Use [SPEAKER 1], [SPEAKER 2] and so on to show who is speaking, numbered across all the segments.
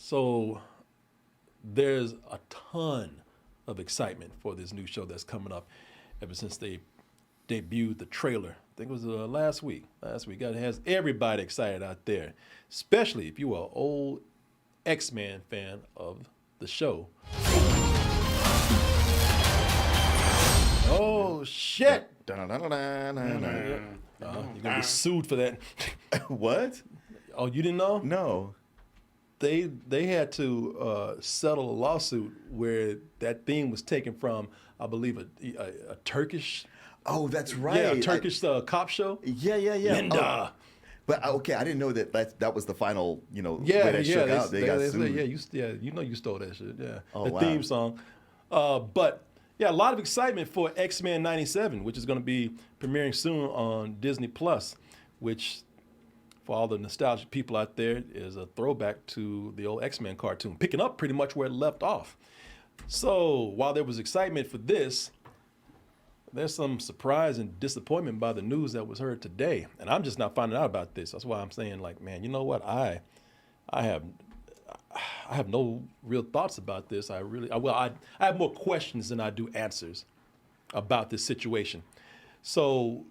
[SPEAKER 1] So there's a ton of excitement for this new show that's coming up ever since they debuted the trailer. I think it was last week. It has everybody excited out there, especially if you are an old XMen fan of the show. Oh, shit.
[SPEAKER 2] You're
[SPEAKER 1] You're going to be sued for that.
[SPEAKER 2] What?
[SPEAKER 1] Oh, you didn't know?
[SPEAKER 2] No.
[SPEAKER 1] They had to settle a lawsuit where that theme was taken from, I believe, a Turkish.
[SPEAKER 2] Oh, that's right.
[SPEAKER 1] Yeah, a Turkish cop show.
[SPEAKER 2] Yeah.
[SPEAKER 1] Linda.
[SPEAKER 2] Oh. But okay, I didn't know that was the final, way
[SPEAKER 1] Yeah,
[SPEAKER 2] that shook out. They got sued.
[SPEAKER 1] you stole that shit. Yeah,
[SPEAKER 2] Oh,
[SPEAKER 1] the
[SPEAKER 2] wow.
[SPEAKER 1] theme song. But yeah, a lot of excitement for XMen '97, which is going to be premiering soon on Disney Plus, which, for all the nostalgic people out there, is a throwback to the old X-Men cartoon, picking up pretty much where it left off. So while there was excitement for this, there's some surprise and disappointment by the news that was heard today. And I'm just not finding out about this. That's why I'm saying, like, man, you know what? I have no real thoughts about this. I have more questions than I do answers about this situation. So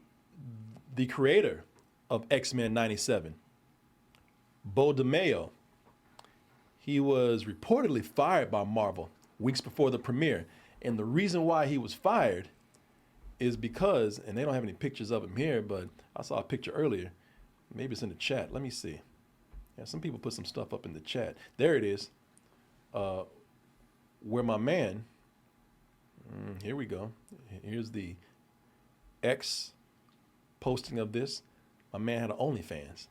[SPEAKER 1] the creator of X-Men '97, Beau DeMayo, he was reportedly fired by Marvel weeks before the premiere. And the reason why he was fired is because, and they don't have any pictures of him here, but I saw a picture earlier. Maybe it's in the chat. Let me see. Yeah, some people put some stuff up in the chat. There it is. Where my man, here we go. Here's the X posting of this. My man had an OnlyFans.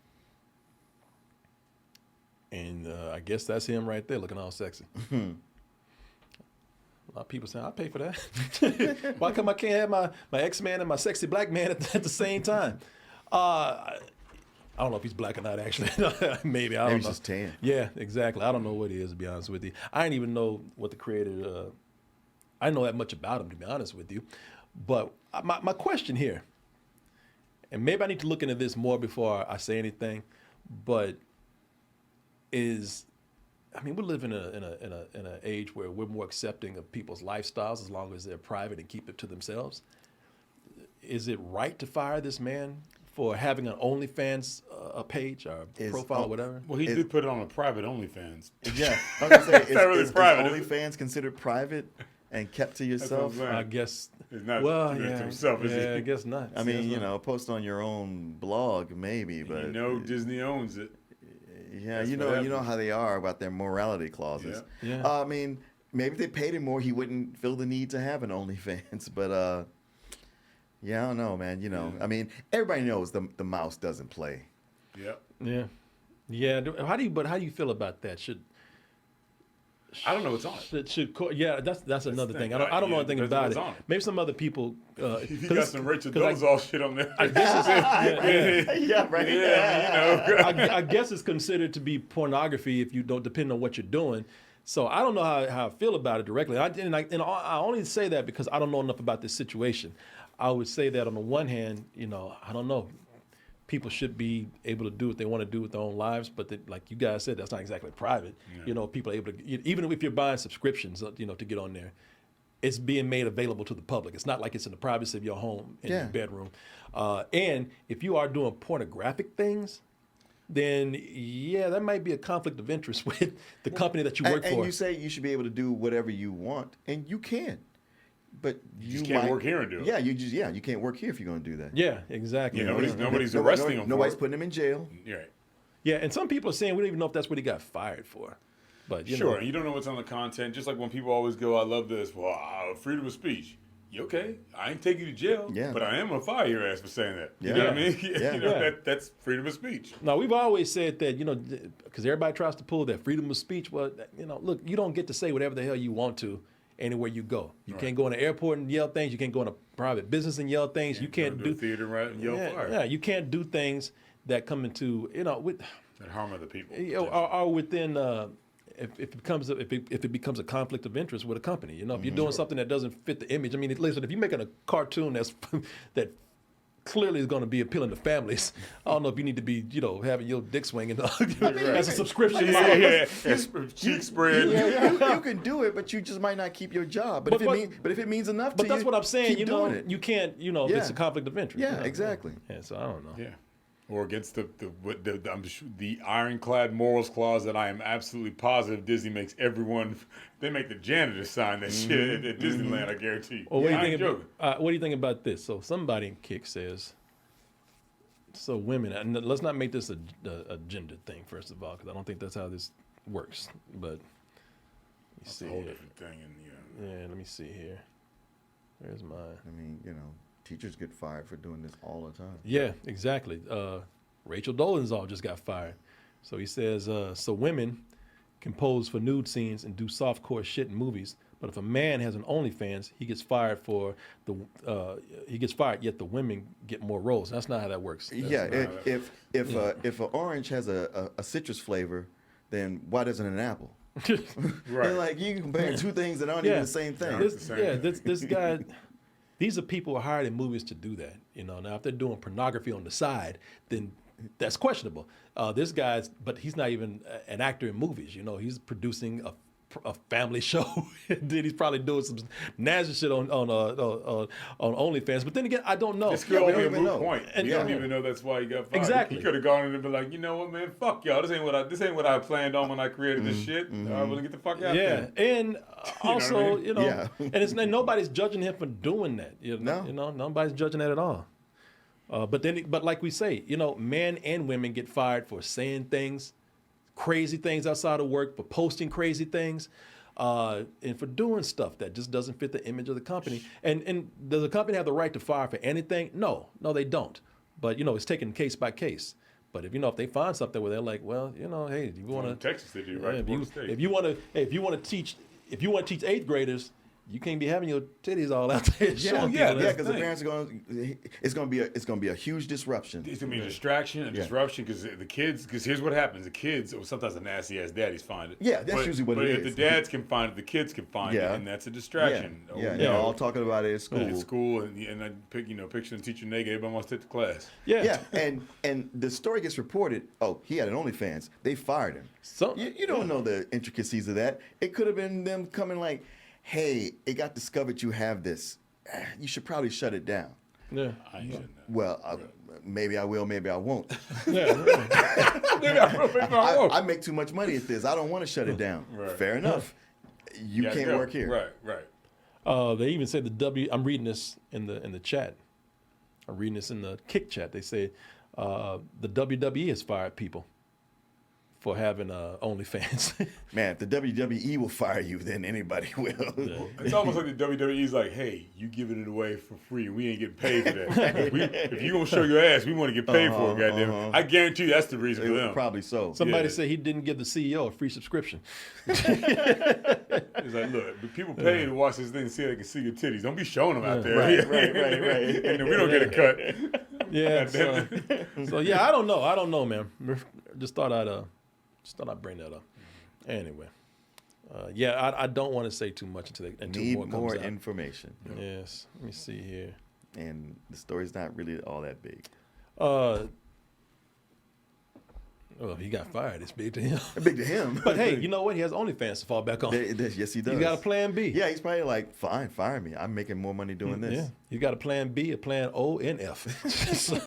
[SPEAKER 1] And I guess that's him right there looking all sexy. A lot of people saying, I'll pay for that. Why come I can't have my X-Man and my sexy black man at the same time? I don't know if he's black or not, actually. Maybe, I don't know.
[SPEAKER 2] Maybe he's just tan.
[SPEAKER 1] Yeah, exactly. I don't know what he is, to be honest with you. I didn't even know what the creator, I didn't know that much about him, to be honest with you. But my question here, and maybe I need to look into this more before I say anything, but we live in an age where we're more accepting of people's lifestyles as long as they're private and keep it to themselves. Is it right to fire this man for having an OnlyFans page or profile or whatever?
[SPEAKER 3] Well, he did put it on a private OnlyFans.
[SPEAKER 2] Yeah, I was gonna say,
[SPEAKER 3] really private,
[SPEAKER 2] is OnlyFans considered private and kept to yourself?
[SPEAKER 1] I guess.
[SPEAKER 3] It's not
[SPEAKER 1] Well,
[SPEAKER 3] to
[SPEAKER 1] yeah,
[SPEAKER 3] himself, is
[SPEAKER 1] yeah,
[SPEAKER 3] he?
[SPEAKER 1] I guess not.
[SPEAKER 2] I mean, post on your own blog maybe, but
[SPEAKER 3] Disney owns it.
[SPEAKER 2] Yeah,
[SPEAKER 3] That's
[SPEAKER 2] you know how they are about their morality clauses.
[SPEAKER 1] Yeah.
[SPEAKER 2] I mean, maybe if they paid him more, he wouldn't feel the need to have an OnlyFans. But yeah, I don't know, man. I mean, everybody knows the mouse doesn't play.
[SPEAKER 3] Yep.
[SPEAKER 1] Yeah. How do you feel about that?
[SPEAKER 3] I don't know what's on it.
[SPEAKER 1] That's another thing. I don't know anything about it. Maybe some other people.
[SPEAKER 3] If you got some Rachel Dolezal shit on there.
[SPEAKER 1] I guess
[SPEAKER 2] Yeah, right.
[SPEAKER 1] I guess it's considered to be pornography if you don't, depend on what you're doing. So I don't know how I feel about it directly. I only say that because I don't know enough about this situation. I would say that on the one hand, I don't know. People should be able to do what they want to do with their own lives, but like you guys said, that's not exactly private. Yeah. People are able to, even if you're buying subscriptions, to get on there, it's being made available to the public. It's not like it's in the privacy of your home in your bedroom. And if you are doing pornographic things, then that might be a conflict of interest with the company that you work for.
[SPEAKER 2] And you say you should be able to do whatever you want, and you can. But
[SPEAKER 3] you just can't work here and do it.
[SPEAKER 2] Yeah, you can't work here if you're going to do that.
[SPEAKER 1] Yeah, exactly.
[SPEAKER 3] Nobody's arresting him.
[SPEAKER 2] Nobody's putting him in jail.
[SPEAKER 3] Right.
[SPEAKER 1] Yeah, and some people are saying we don't even know if that's what he got fired for. But
[SPEAKER 3] sure, and you don't know what's on the content. Just like when people always go, "I love this." Well, freedom of speech. You okay? I ain't taking you to jail.
[SPEAKER 2] Yeah.
[SPEAKER 3] But I am gonna fire your ass for saying that.
[SPEAKER 2] Yeah.
[SPEAKER 3] You know what I mean?
[SPEAKER 2] Yeah.
[SPEAKER 3] That's freedom of speech.
[SPEAKER 1] Now, we've always said that, because everybody tries to pull that freedom of speech. Well, look, you don't get to say whatever the hell you want to anywhere you go. You can't go in an airport and yell things. You can't go in a private business and yell things. You can't do
[SPEAKER 3] theater right and yell fire.
[SPEAKER 1] Yeah, you can't do things that come into with
[SPEAKER 3] that harm other people.
[SPEAKER 1] Or within if it becomes a conflict of interest with a company. If you're doing something that doesn't fit the image. I mean, listen, if you're making a cartoon that clearly is going to be appealing to families. I don't know if you need to be, having your dick swinging as a subscription model.
[SPEAKER 3] Yeah. Cheek spread.
[SPEAKER 2] You can do it, but you just might not keep your job. But if it means enough to you,
[SPEAKER 1] But that's what I'm saying.
[SPEAKER 2] keep doing it.
[SPEAKER 1] You can't. If it's a conflict of interest.
[SPEAKER 2] Yeah, exactly.
[SPEAKER 1] Yeah, so I don't know.
[SPEAKER 3] Yeah. Or against the ironclad morals clause that I am absolutely positive Disney makes everyone. They make the janitors sign that shit at Disneyland. I guarantee you.
[SPEAKER 1] Well, what
[SPEAKER 3] What
[SPEAKER 1] do you think about this? So somebody in Kick says, so women, and let's not make this a gender thing, first of all, because I don't think that's how this works. But
[SPEAKER 3] It's a whole different thing.
[SPEAKER 1] Yeah, let me see here. Where's my?
[SPEAKER 2] I mean, teachers get fired for doing this all the time.
[SPEAKER 1] Yeah, exactly. Rachel Dolezal just got fired. So he says, so women can pose for nude scenes and do softcore shit in movies, but if a man has an OnlyFans, he gets fired yet the women get more roles. That's not how that works.
[SPEAKER 2] If an orange has a citrus flavor, then why doesn't an apple?
[SPEAKER 3] Right.
[SPEAKER 2] Like you compare two things that aren't even the same thing.
[SPEAKER 1] This guy. These are people who are hired in movies to do that. Now if they're doing pornography on the side, then that's questionable. This guy's, but he's not even an actor in movies. He's producing a family show. Then he's probably doing some nasty shit on OnlyFans. But then again, I don't know.
[SPEAKER 3] This could all be a
[SPEAKER 2] even
[SPEAKER 3] moot
[SPEAKER 2] know.
[SPEAKER 3] point.
[SPEAKER 1] And-
[SPEAKER 3] We don't even know that's why he got fired.
[SPEAKER 1] Exactly.
[SPEAKER 3] He could have gone in and been like, you know what, man, fuck y'all. This ain't what I planned on when I created this shit. I want to get the fuck out
[SPEAKER 1] Yeah,
[SPEAKER 3] there.
[SPEAKER 1] and also,
[SPEAKER 2] mean? Yeah.
[SPEAKER 1] and nobody's judging him for doing that.
[SPEAKER 2] No.
[SPEAKER 1] Nobody's judging that at all. But like we say, men and women get fired for saying things, crazy things outside of work, for posting crazy things, and for doing stuff that just doesn't fit the image of the company. And does the company have the right to fire for anything? No, they don't. But it's taken case by case. But if they find something where they're like, well, hey, you want to
[SPEAKER 3] Texas they do, right?
[SPEAKER 1] if you want to teach 8th graders, you can't be having your titties all out there.
[SPEAKER 2] Yeah,
[SPEAKER 1] showing people.
[SPEAKER 2] because the parents are it's gonna be a huge disruption.
[SPEAKER 3] It's gonna be a distraction, disruption, because the kids. Because here's what happens: the kids, or sometimes the nasty ass daddies find it.
[SPEAKER 2] Yeah, that's usually what it is.
[SPEAKER 3] But if the dads can find it, the kids can find it, and that's a distraction.
[SPEAKER 2] They're all talking about it at school.
[SPEAKER 3] At school, and I picture the teacher naked. Everybody wants to take the class.
[SPEAKER 2] Yeah, and the story gets reported. Oh, he had an OnlyFans. They fired him.
[SPEAKER 1] So
[SPEAKER 2] You don't know the intricacies of that. It could have been them coming like, hey, it got discovered you have this. You should probably shut it down.
[SPEAKER 1] yeah.
[SPEAKER 3] I ain't shouldn't have.
[SPEAKER 2] Well, maybe I will, maybe I won't.
[SPEAKER 3] Maybe I won't.
[SPEAKER 2] I make too much money at this. I don't want to shut it down.
[SPEAKER 3] Right.
[SPEAKER 2] Fair enough. You can't work here.
[SPEAKER 3] Right.
[SPEAKER 1] They even said I'm reading this in the chat. I'm reading this in the Kick chat. They say the WWE has fired people for having OnlyFans.
[SPEAKER 2] Man, if the WWE will fire you, then anybody will.
[SPEAKER 3] It's almost like the WWE's like, hey, you giving it away for free. We ain't getting paid for that. If you gonna show your ass, we want to get paid for it, goddamn. I guarantee you that's the reason for them.
[SPEAKER 2] Probably so.
[SPEAKER 1] Somebody said he didn't give the CEO a free subscription.
[SPEAKER 3] It's like, look, the people pay to watch this thing and see if they can see your titties. Don't be showing them out there.
[SPEAKER 2] Right.
[SPEAKER 3] And then we don't get a cut.
[SPEAKER 1] Yeah. So yeah, I don't know, man. Just thought I'd bring that up. Anyway, I don't want to say too much until
[SPEAKER 2] Need
[SPEAKER 1] more comes
[SPEAKER 2] more
[SPEAKER 1] out.
[SPEAKER 2] information.
[SPEAKER 1] Yes. Let me see here.
[SPEAKER 2] And the story's not really all that big.
[SPEAKER 1] Well, he got fired. It's big to him.
[SPEAKER 2] Big to him.
[SPEAKER 1] But hey, you know what? He has OnlyFans to fall back on.
[SPEAKER 2] Yes, he does.
[SPEAKER 1] He's got a plan B.
[SPEAKER 2] Yeah, he's probably like, fine, fire me. I'm making more money doing this.
[SPEAKER 1] Yeah. He's got a plan B, a plan O, and F. So,